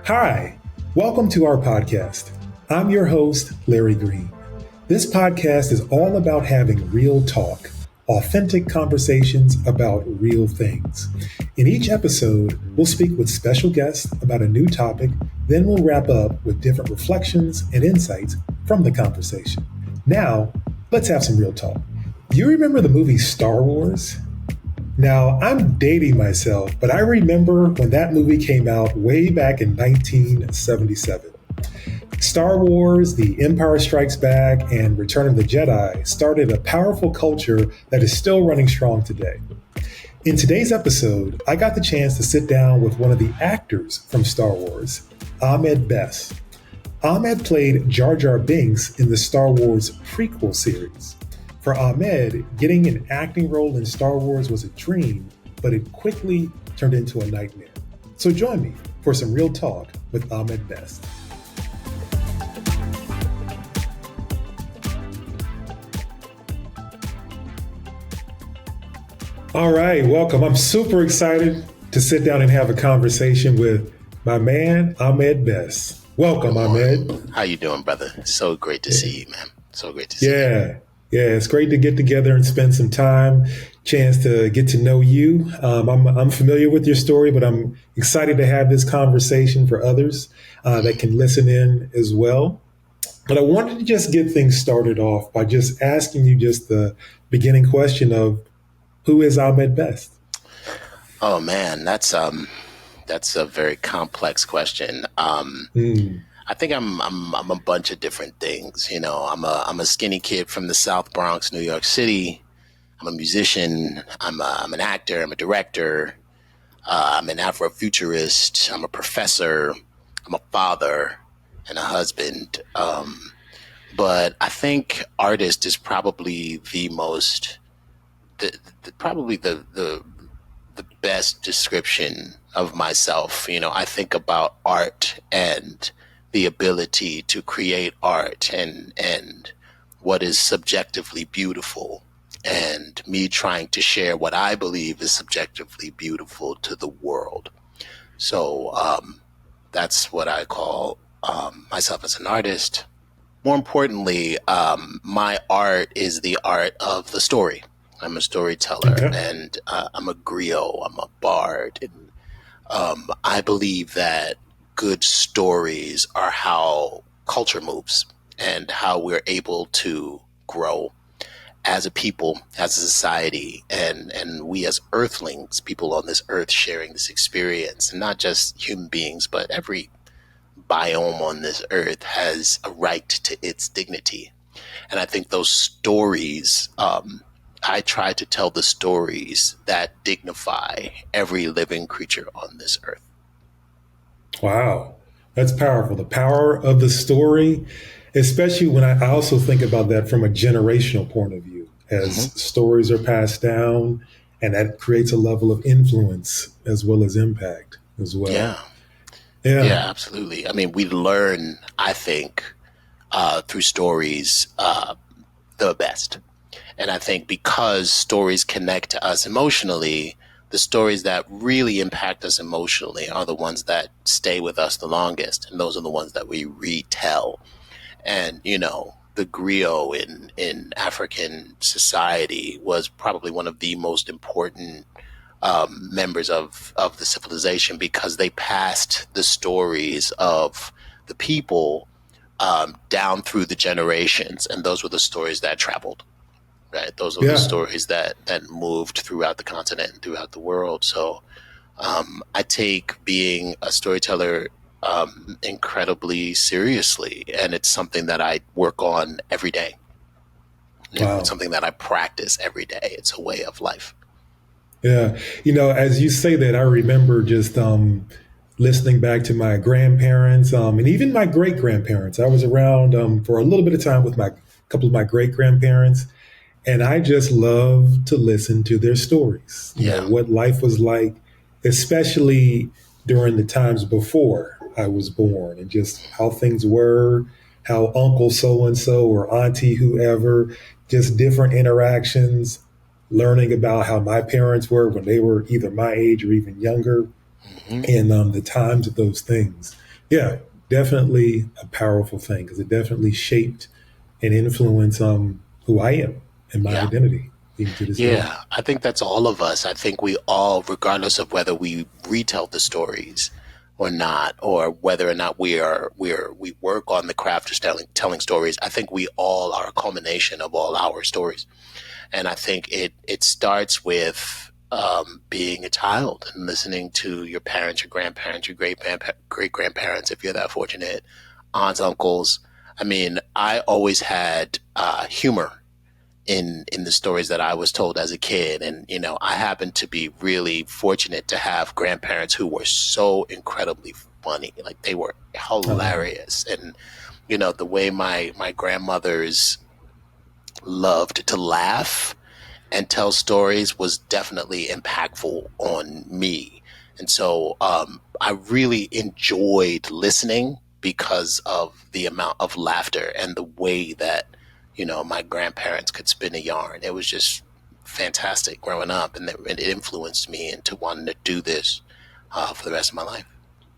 Hi, welcome to our podcast. I'm your host, Larry Green. This podcast is all about having real talk, authentic conversations about real things. In each episode, we'll speak with special guests about a new topic, then we'll wrap up with different reflections and insights from the conversation. Now, let's have some real talk. Do you remember the movie Star Wars? Now, I'm dating myself, but I remember when that movie came out way back in 1977. Star Wars, The Empire Strikes Back, and Return of the Jedi started a powerful culture that is still running strong today. In today's episode, I got the chance to sit down with one of the actors from Star Wars, Ahmed Best. Ahmed played Jar Jar Binks in the Star Wars prequel series. For Ahmed, getting an acting role in Star Wars was a dream, but it quickly turned into a nightmare. So join me for some real talk with Ahmed Best. All right, welcome. I'm super excited to sit down and have a conversation with my man, Ahmed Best. Welcome, Ahmed. How you doing, brother? So great to see you, man. So great to see you. Yeah, it's great to get together and spend some time, chance to get to know you. I'm familiar with your story, but I'm excited to have this conversation for others that can listen in as well. But I wanted to just get things started off by just asking you just the beginning question of who is Ahmed Best? Oh man, that's a very complex question. I think I'm a bunch of different things. You know, I'm a skinny kid from the South Bronx, New York City. I'm a musician. I'm an actor. I'm a director. I'm an Afrofuturist. I'm a professor. I'm a father and a husband. But I think artist is probably the most, probably the best description of myself. You know, I think about art and the ability to create art and what is subjectively beautiful, and me trying to share what I believe is subjectively beautiful to the world. So that's what I call myself as an artist. More importantly, my art is the art of the story. I'm a storyteller, Okay. and I'm a griot, I'm a bard. And I believe that good stories are how culture moves and how we're able to grow as a people, as a society, and we as earthlings, people on this earth sharing this experience, and not just human beings, but every biome on this earth has a right to its dignity. And I think those stories, I try to tell the stories that dignify every living creature on this earth. Wow, that's powerful. The power of the story, especially when I also think about that from a generational point of view, as Mm-hmm. stories are passed down, and that creates a level of influence as well as impact as well. Yeah, Yeah, yeah, absolutely. I mean, we learn, I think, through stories, the best. And I think because stories connect to us emotionally, the stories that really impact us emotionally are the ones that stay with us the longest. And those are the ones that we retell. And, you know, the griot in African society was probably one of the most important members of the civilization, because they passed the stories of the people down through the generations. And those were the stories that traveled. Right. Those are the yeah, stories that moved throughout the continent and throughout the world. So I take being a storyteller incredibly seriously. And it's something that I work on every day. You know, it's wow. something that I practice every day. It's a way of life. Yeah. As you say that, I remember just listening back to my grandparents and even my great grandparents. I was around for a little bit of time with my couple of my great grandparents. And I just love to listen to their stories, Yeah. what life was like, especially during the times before I was born, and just how things were, how Uncle so and so or Auntie whoever, just different interactions, learning about how my parents were when they were either my age or even younger, Hmm. and the times of those things. Yeah, definitely a powerful thing because it definitely shaped and influenced who I am and my Yeah. identity even to this day. Yeah, I think that's all of us. I think we all, regardless of whether we retell the stories or not, or whether or not we work on the craft of telling stories. I think we all are a culmination of all our stories, and I think it starts with being a child and listening to your parents, your grandparents, your great grandparents, if you're that fortunate, aunts, uncles. I mean, I always had humor in the stories that I was told as a kid. And, I happened to be really fortunate to have grandparents who were so incredibly funny. Like they were Uh, hilarious. And, the way my grandmothers loved to laugh and tell stories was definitely impactful on me. And so I really enjoyed listening because of the amount of laughter and the way that, my grandparents could spin a yarn. It was just fantastic growing up, and it influenced me into wanting to do this for the rest of my life.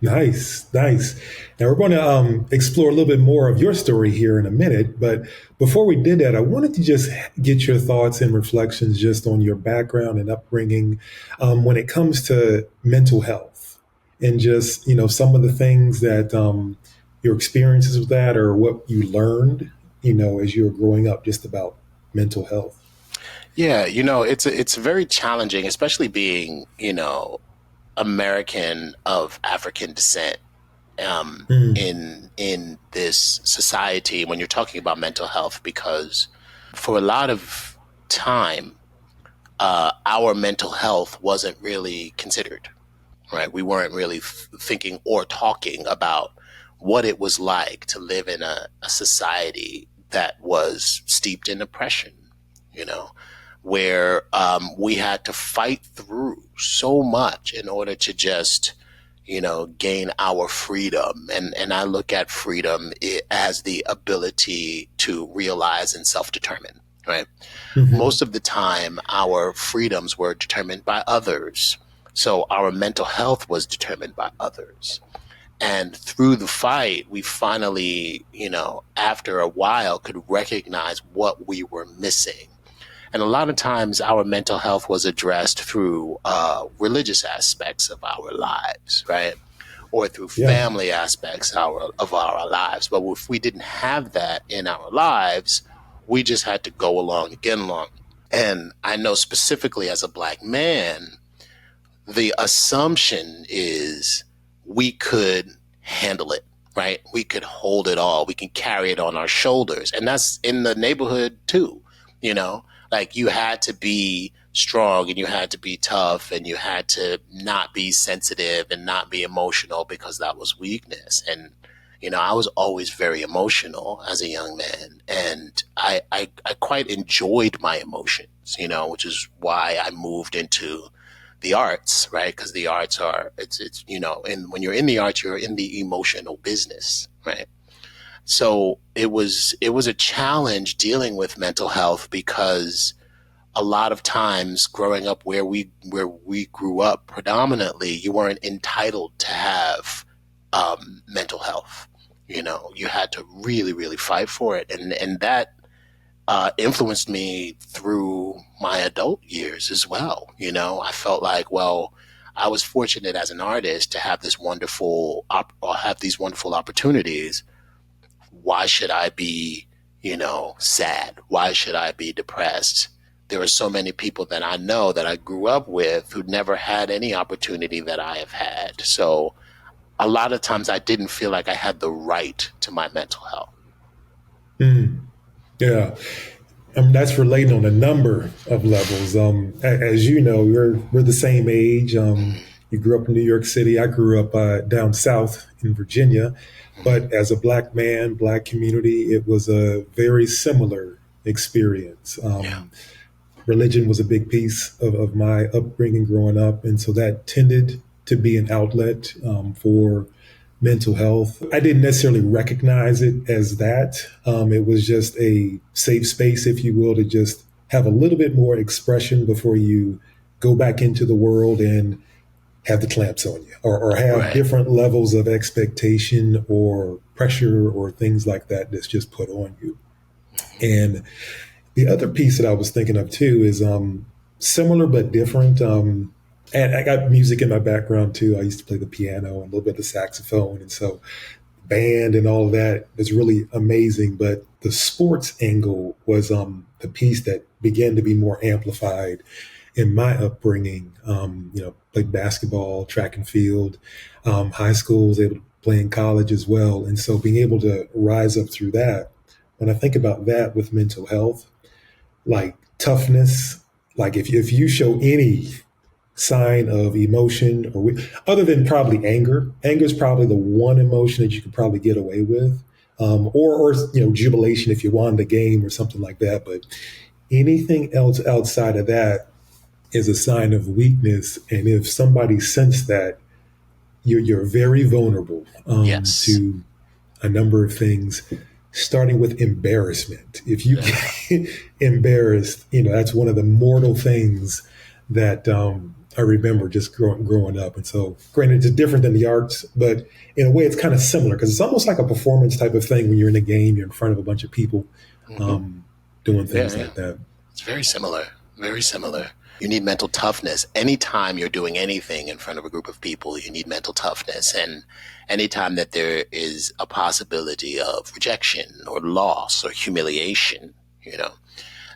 Nice, nice. Now we're going to explore a little bit more of your story here in a minute, but before we did that, I wanted to just get your thoughts and reflections just on your background and upbringing when it comes to mental health and just some of the things that your experiences with that or what you learned as you were growing up just about mental health. Yeah, it's very challenging, especially being, American of African descent Mm, in this society when you're talking about mental health, because for a lot of time, our mental health wasn't really considered, right? We weren't really thinking or talking about what it was like to live in a society that was steeped in oppression, you know, where we had to fight through so much in order to just, gain our freedom. And I look at freedom as the ability to realize and self determine, right? hmm Most of the time, our freedoms were determined by others. So our mental health was determined by others. And through the fight, we finally, after a while, could recognize what we were missing. And a lot of times, our mental health was addressed through religious aspects of our lives, right? Or through Yeah. family aspects of our lives. But if we didn't have that in our lives, we just had to go along and get along. And I know specifically as a black man, the assumption is we could handle it, right? We could hold it all. We can carry it on our shoulders. And that's in the neighborhood too, you know? Like you had to be strong and you had to be tough and you had to not be sensitive and not be emotional because that was weakness. And, I was always very emotional as a young man. And I quite enjoyed my emotions, which is why I moved into the arts, right? Because the arts are and when you're in the arts, you're in the emotional business, right? So it was a challenge dealing with mental health because a lot of times growing up where we grew up predominantly, you weren't entitled to have mental health. You had to really, really fight for it, and that influenced me through my adult years as well. I felt like, well, I was fortunate as an artist to have or have these wonderful opportunities. Why should I be, sad? Why should I be depressed? There are so many people that I know that I grew up with who never had any opportunity that I have had. So a lot of times I didn't feel like I had the right to my mental health. Mm, yeah. That's relating on a number of levels. As you know, we're the same age. You grew up in New York City. I grew up down south in Virginia. Mhm. But as a black man, black community, it was a very similar experience. Yeah. Religion was a big piece of my upbringing growing up. And so that tended to be an outlet for mental health. I didn't necessarily recognize it as that. It was just a safe space, if you will, to just have a little bit more expression before you go back into the world and have the clamps on you, or have Right. different levels of expectation or pressure or things like that that's just put on you. And the other piece that I was thinking of too is similar but different. And I got music in my background too. I used to play the piano and a little bit of the saxophone, and so band and all of that is really amazing. But the sports angle was the piece that began to be more amplified in my upbringing. Played basketball, track and field, high school, was able to play in college as well. And so being able to rise up through that, when I think about that with mental health, like toughness, like if you show any sign of emotion or other than probably anger is probably the one emotion that you could probably get away with, or jubilation if you won the game or something like that. But anything else outside of that is a sign of weakness. And if somebody senses that, you're very vulnerable Yes. to a number of things, starting with embarrassment. If you Yeah. get embarrassed, that's one of the mortal things that I remember just growing up. And so, granted, it's different than the arts, but in a way, it's kind of similar because it's almost like a performance type of thing when you're in a game, you're in front of a bunch of people Hmm. um, doing Yeah, things yeah. like that. It's very similar. Very similar. You need mental toughness. Anytime you're doing anything in front of a group of people, you need mental toughness. And anytime that there is a possibility of rejection or loss or humiliation, you know,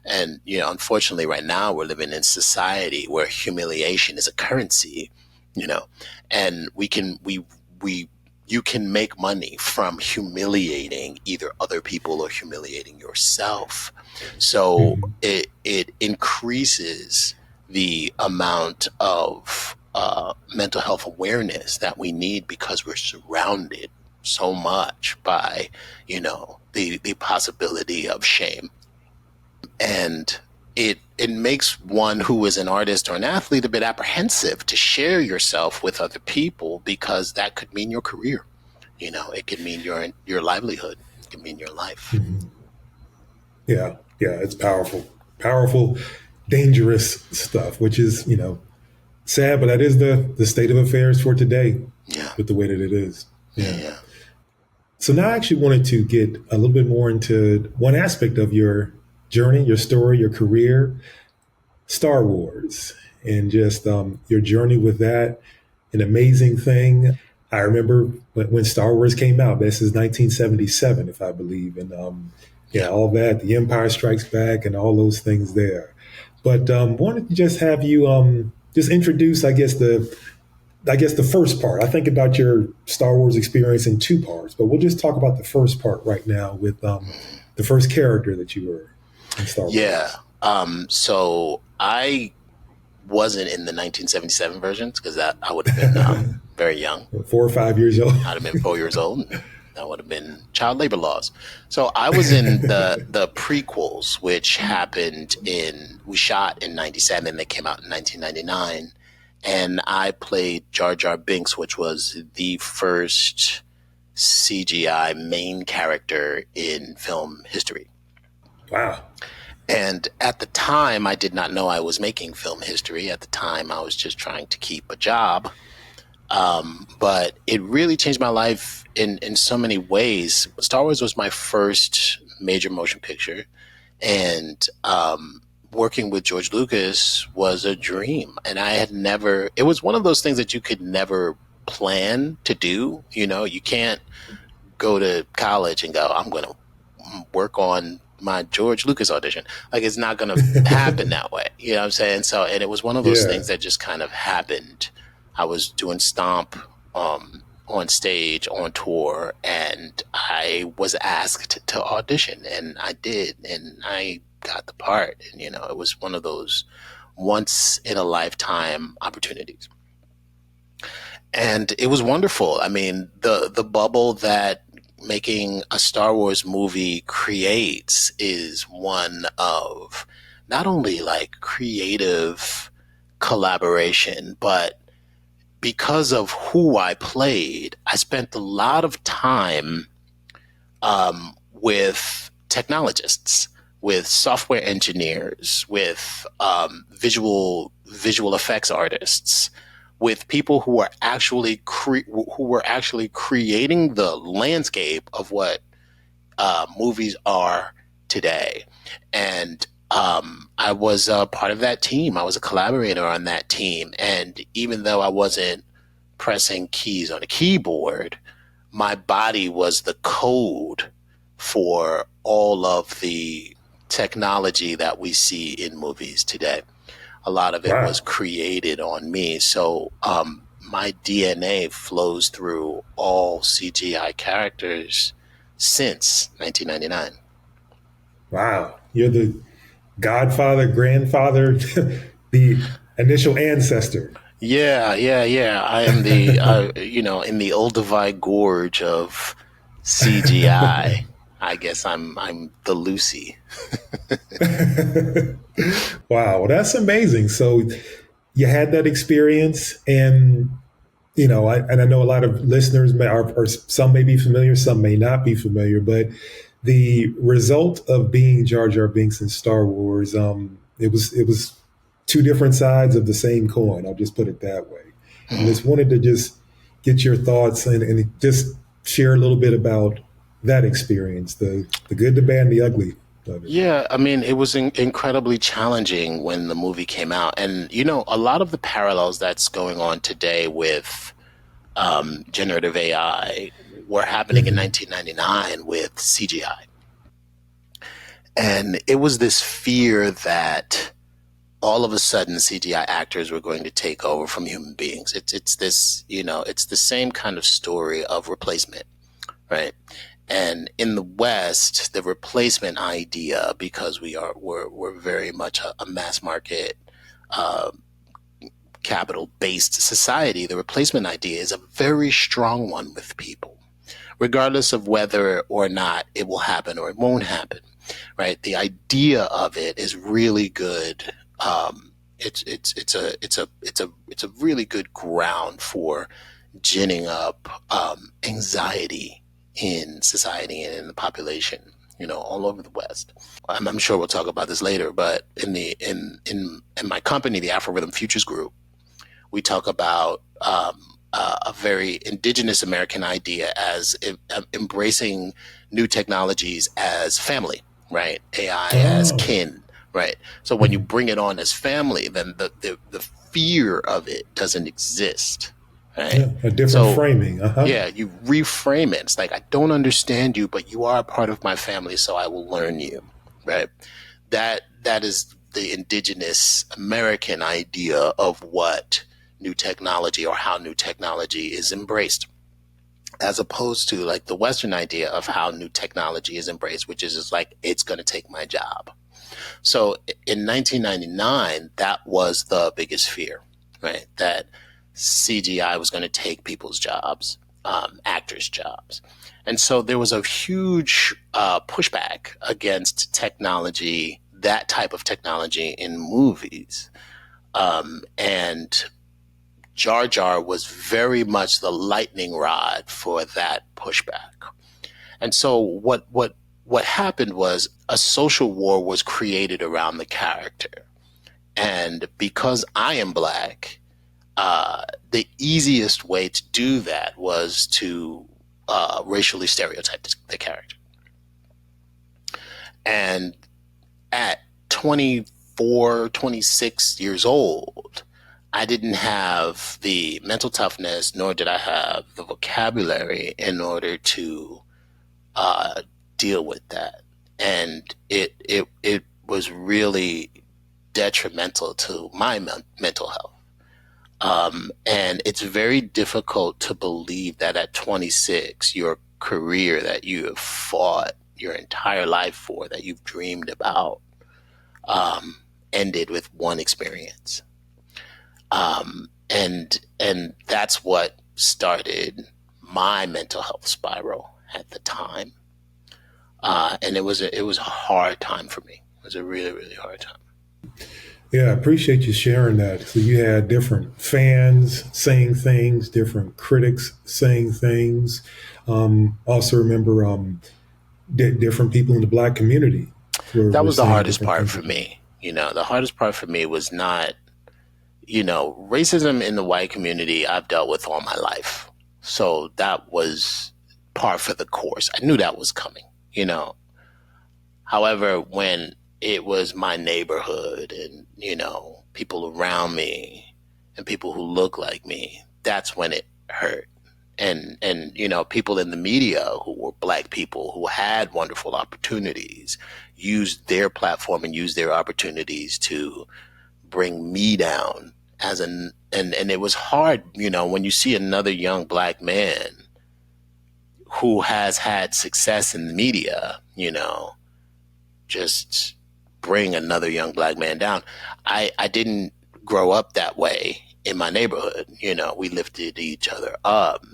and, unfortunately, right now we're living in society where humiliation is a currency, you know, and we, you can make money from humiliating either other people or humiliating yourself. So Mm-hmm. it increases the amount of mental health awareness that we need because we're surrounded so much by, the possibility of shame. And it makes one who is an artist or an athlete a bit apprehensive to share yourself with other people because that could mean your career. It could mean your livelihood. It could mean your life. Mm-hmm. Yeah, it's powerful, dangerous stuff, which is sad, but that is the state of affairs for today Yeah, with the way that it is. yeah, Yeah. yeah. So now I actually wanted to get a little bit more into one aspect of your journey, your story, your career, Star Wars, and just your journey with that. An amazing thing. I remember when Star Wars came out. This is 1977, if I believe, and yeah, Yeah. all that, The Empire Strikes Back, and all those things there. But wanted to just have you just introduce, I guess the first part. I think about your Star Wars experience in two parts, but we'll just talk about the first part right now with the first character that you were in Star Yeah. Wars. So I wasn't in the 1977 versions because that I would have been very young. 4 or 5 years old. I'd have been 4 years old. And that would have been child labor laws. So I was in the prequels, which we shot in 97. They came out in 1999. And I played Jar Jar Binks, which was the first CGI main character in film history. Wow. And at the time, I did not know I was making film history. At the time, I was just trying to keep a job. But it really changed my life in so many ways. Star Wars was my first major motion picture. And working with George Lucas was a dream. And it was one of those things that you could never plan to do. You can't go to college and go, I'm going to work on my George Lucas audition. Like, it's not going to happen that way. You know what I'm saying? So, and it was one of those Yeah. things that just kind of happened. I was doing Stomp on stage, on tour, and I was asked to audition, and I did, and I got the part. And, it was one of those once in a lifetime opportunities. And it was wonderful. I mean, the bubble that making a Star Wars movie creates is one of not only like creative collaboration, but because of who I played, I spent a lot of time with technologists, with software engineers, with visual effects artists, with people who are actually who were actually creating the landscape of what movies are today. And I was part of that team. I was a collaborator on that team. And even though I wasn't pressing keys on a keyboard, my body was the code for all of the technology that we see in movies today. A lot of it was Wow. created on me. So my DNA flows through all CGI characters since 1999. Wow. You're the godfather, grandfather, the initial ancestor. Yeah, yeah, yeah. I am the, in the Olduvai Gorge of CGI. I guess I'm the Lucy. Wow. Well, that's amazing. So you had that experience, and and I know a lot of listeners or some may be familiar, some may not be familiar, but the result of being Jar Jar Binks in Star Wars, it was two different sides of the same coin. I'll just put it that way. And just wanted to just get your thoughts and just share a little bit about that experience, the good, the bad, and the ugly of it. Yeah, I mean, it was incredibly challenging when the movie came out. And, a lot of the parallels that's going on today with generative AI were happening in Mm-hmm. 1999 with CGI. And it was this fear that all of a sudden CGI actors were going to take over from human beings. It's this, it's the same kind of story of replacement, right? And in the West, the replacement idea, because we're very much a mass market, uh, capital based society, the replacement idea is a very strong one with people, regardless of whether or not it will happen or it won't happen. Right? The idea of it is really good. It's a really good ground for ginning up anxiety in society and in the population, all over the West. I'm sure we'll talk about this later, but in my company, the Afro Rhythm Futures Group, we talk about a very indigenous American idea as embracing new technologies as family, right? AI as Oh, kin, right? So when you mhm. bring it on as family, then the fear of it doesn't exist, right? Yeah, a different So framing. Uh huh. yeah, you reframe it. It's like, I don't understand you, but you are a part of my family, so I will learn you, right? That is the indigenous American idea of what new technology or how new technology is embraced, as opposed to like the Western idea of how new technology is embraced, which is just like, it's going to take my job. So in 1999, that was the biggest fear, right? That CGI was going to take people's jobs, actors' jobs. And so there was a huge pushback against technology, that type of technology in movies. And Jar Jar was very much the lightning rod for that pushback. And so what happened was a social war was created around the character. And because I am black, the easiest way to do that was to racially stereotype the character. And at 24, 26 years old, I didn't have the mental toughness, nor did I have the vocabulary in order to uh, deal with that. And it was really detrimental to my mental health. And it's very difficult to believe that at 26, your career that you have fought your entire life for, that you've dreamed about, um, ended with one experience. And that's what started my mental health spiral at the time. And it was a hard time for me. It was a really, really hard time. Yeah, I appreciate you sharing that. So you had different fans saying things, different critics saying things. Also, remember different people in the black community were, That were was the saying hardest different part things for about. me. The hardest part for me was not racism in the white community I've dealt with all my life. So that was par for the course. I knew that was coming, you know. However, when it was my neighborhood and, people around me and people who look like me, that's when it hurt. And people in the media who were black people who had wonderful opportunities used their platform and used their opportunities to bring me down and it was hard, when you see another young black man who has had success in the media, just bring another young black man down. I didn't grow up that way in my neighborhood. We lifted each other up,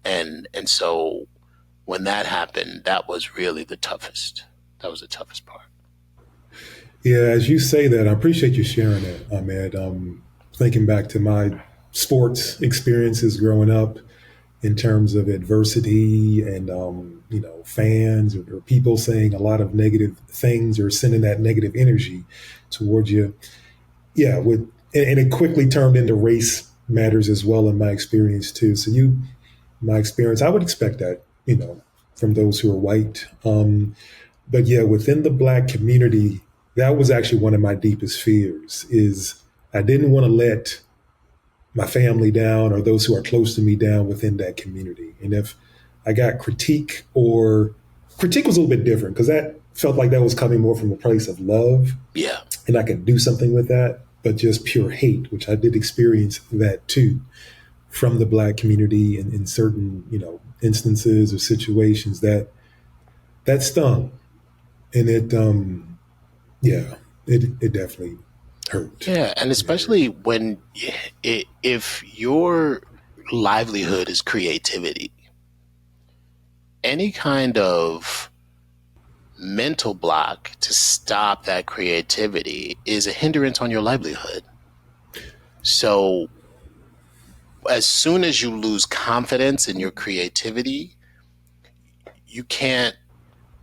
and so when that happened, that was really the toughest. That was the toughest part. Yeah, as you say that, I appreciate you sharing it, Ahmed. Thinking back to my sports experiences growing up in terms of adversity and, fans or people saying a lot of negative things or sending that negative energy towards you. Yeah, and it quickly turned into race matters as well in my experience too. So my experience, I would expect that, from those who are white. But yeah, within the black community, that was actually one of my deepest fears is I didn't want to let my family down or those who are close to me down within that community. And if I got critique was a little bit different because that felt like that was coming more from a place of love. Yeah. And I could do something with that, but just pure hate, which I did experience that too from the black community in certain, instances or situations that stung. And it definitely hurt. Yeah, and especially when if your livelihood is creativity, any kind of mental block to stop that creativity is a hindrance on your livelihood. So as soon as you lose confidence in your creativity, you can't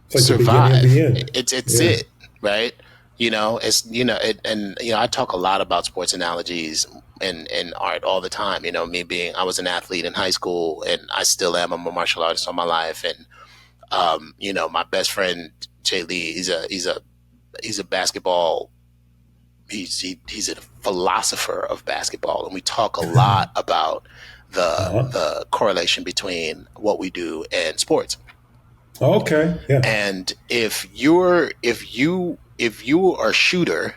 It's like survive. The beginning of the end. It's Yeah. it, right? I talk a lot about sports analogies and art all the time. I was an athlete in high school, and I still am. I'm a martial artist all my life, and my best friend Jay Lee, he's a basketball. He's a philosopher of basketball, and we talk a lot about the correlation between what we do and sports. Okay. Yeah. And if you are a shooter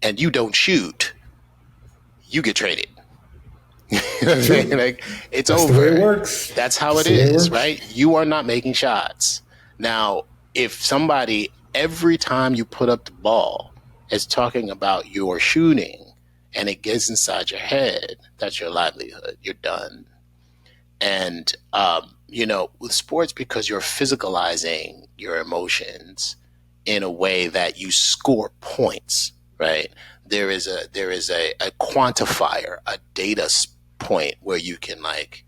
and you don't shoot, you get traded. You know what I'm saying? Like, it's That's over. The way it works. That's how That's it the way is, works. right? You are not making shots. Now, if somebody, every time you put up the ball, is talking about your shooting and it gets inside your head, that's your livelihood. You're done. And, with sports, because you're physicalizing your emotions in a way that you score points, right? There is a quantifier, a data point where you can like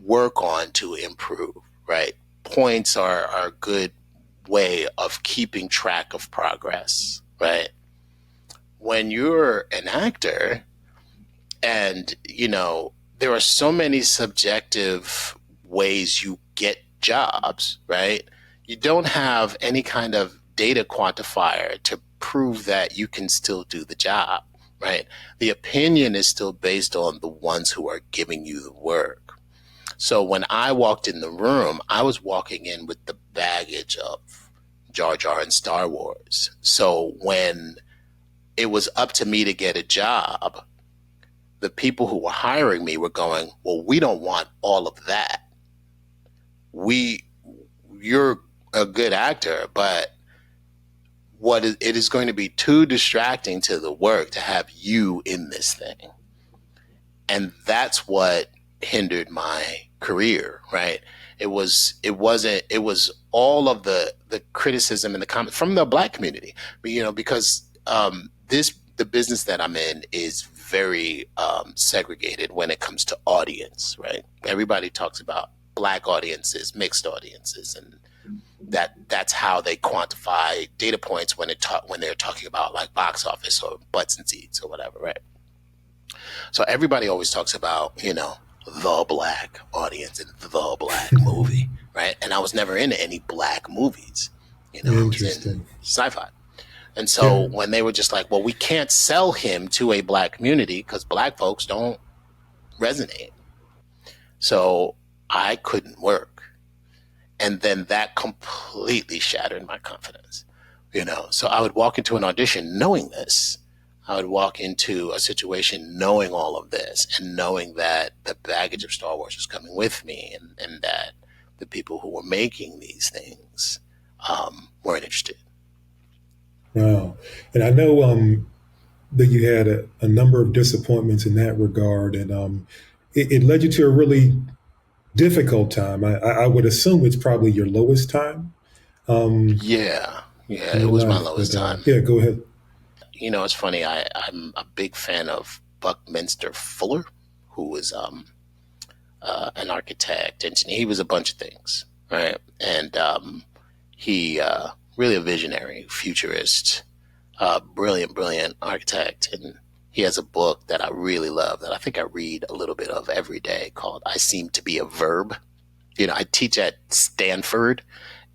work on to improve, right? Points are a good way of keeping track of progress, right? When you're an actor and, there are so many subjective ways you get jobs, right? You don't have any kind of data quantifier to prove that you can still do the job, right? The opinion is still based on the ones who are giving you the work. So when I walked in the room, I was walking in with the baggage of Jar Jar and Star Wars. So when it was up to me to get a job, the people who were hiring me were going, well, we don't want all of that. You're a good actor, but it is going to be too distracting to the work to have you in this thing. And that's what hindered my career, right? It was all of the criticism and the comment from the black community, because the business that I'm in is very segregated when it comes to audience, right? Everybody talks about black audiences, mixed audiences, and that's how they quantify data points when they're talking about like box office or butts and seats or whatever, right? So everybody always talks about, the black audience and the black movie, right? And I was never into any black movies. I was in Interesting. sci-fi. And Yeah. so when they were just like, well, we can't sell him to a black community because black folks don't resonate. So I couldn't work. And then that completely shattered my confidence. So I would walk into an audition knowing this. I would walk into a situation knowing all of this and knowing that the baggage of Star Wars was coming with me, and that the people who were making these things weren't interested. Wow. And I know that you had a number of disappointments in that regard, and it led you to a really difficult time. I would assume it's probably your lowest time Yeah, in it your was my life. lowest But time. yeah, go ahead. It's funny. I'm a big fan of Buckminster Fuller, who was an architect, engineer. He was a bunch of things, right? And he really a visionary, futurist, brilliant architect. And he has a book that I really love that I think I read a little bit of every day called "I Seem to Be a Verb." I teach at Stanford,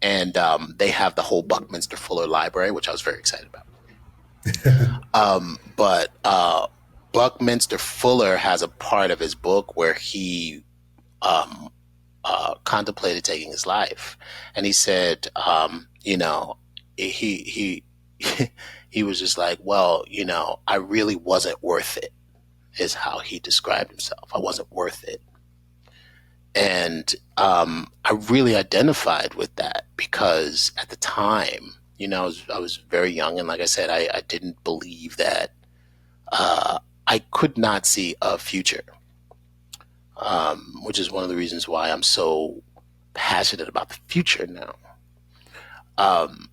and they have the whole Buckminster Fuller library, which I was very excited about. But Buckminster Fuller has a part of his book where he contemplated taking his life, and he said, he he was just like, well, I really wasn't worth it, is how he described himself. I wasn't worth it. And I really identified with that because at the time, I was very young. And like I said, I didn't believe that I could not see a future, which is one of the reasons why I'm so passionate about the future now.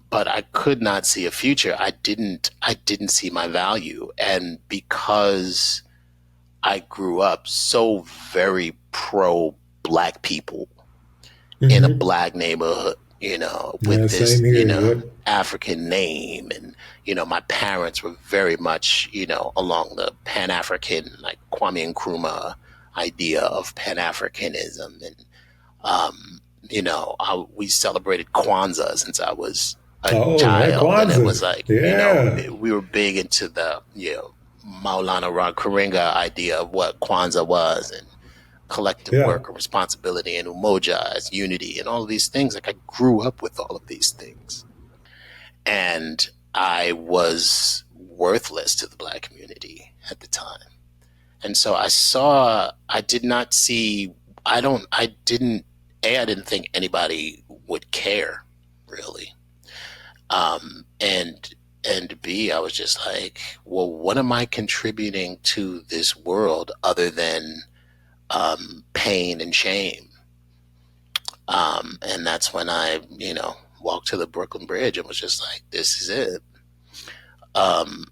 But I could not see a future. I didn't see my value. And because I grew up so very pro black people in a black neighborhood, with this, Same here. Yep. African name. And, my parents were very much, along the Pan-African, like Kwame Nkrumah idea of Pan-Africanism. And, we celebrated Kwanzaa since I was a Oh, yeah, child. And it was Kwanzaa. like, Yeah. we were big into the, Maulana Karinga idea of what Kwanzaa was, and collective Yeah. work and responsibility, and umoja as unity, and all of these things. Like, I grew up with all of these things, and I was worthless to the black community at the time. And so I didn't think anybody would care, really. And B, I was just like, well, what am I contributing to this world other than pain and shame? And that's when I, walked to the Brooklyn Bridge and was just like, this is it. And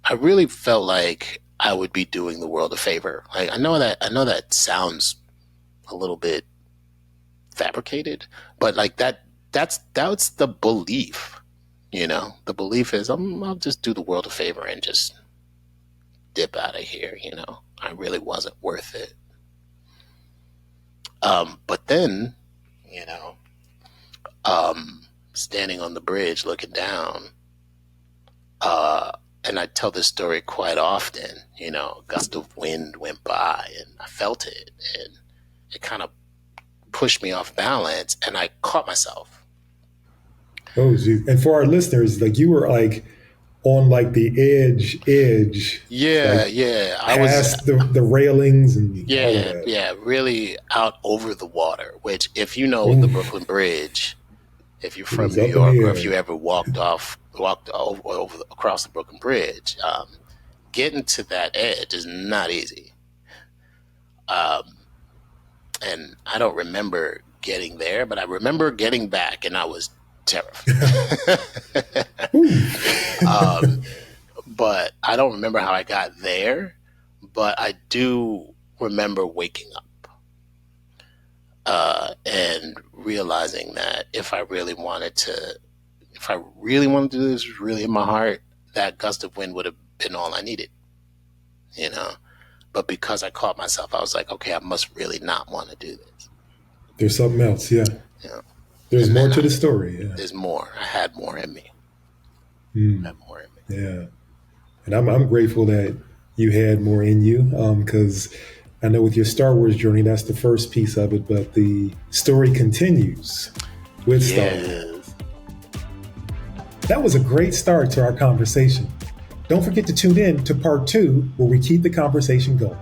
I really felt like I would be doing the world a favor. Like, I know that sounds a little bit fabricated, but like that's the belief. The belief is I'll just do the world a favor and just dip out of here. I really wasn't worth it. But then, standing on the bridge looking down, and I tell this story quite often, a gust of wind went by and I felt it, and it kind of pushed me off balance, and I caught myself. Oh, geez. And for our listeners, like you were like on like the edge. Yeah, Like yeah. I was, past the railings and all of that. yeah, really out over the water, which if you know the Oof. Brooklyn Bridge, if you're It from was New up in the York, or if air. you ever walked across the Brooklyn Bridge, getting to that edge is not easy. Um, and I don't remember getting there, but I remember getting back, and I was terrified. But I don't remember how I got there, but I do remember waking up. and realizing that if I really wanted to do this really in my heart, that gust of wind would have been all I needed, you know. But because I caught myself, I was like, okay, I must really not want to do this. There's something else, yeah. You know? There's more to the story. Yeah. There's more. I had more in me. Yeah. And I'm grateful that you had more in you, because I know with your Star Wars journey, that's the first piece of it, but the story continues with Star Wars. That was a great start to our conversation. Don't forget to tune in to part 2, where we keep the conversation going.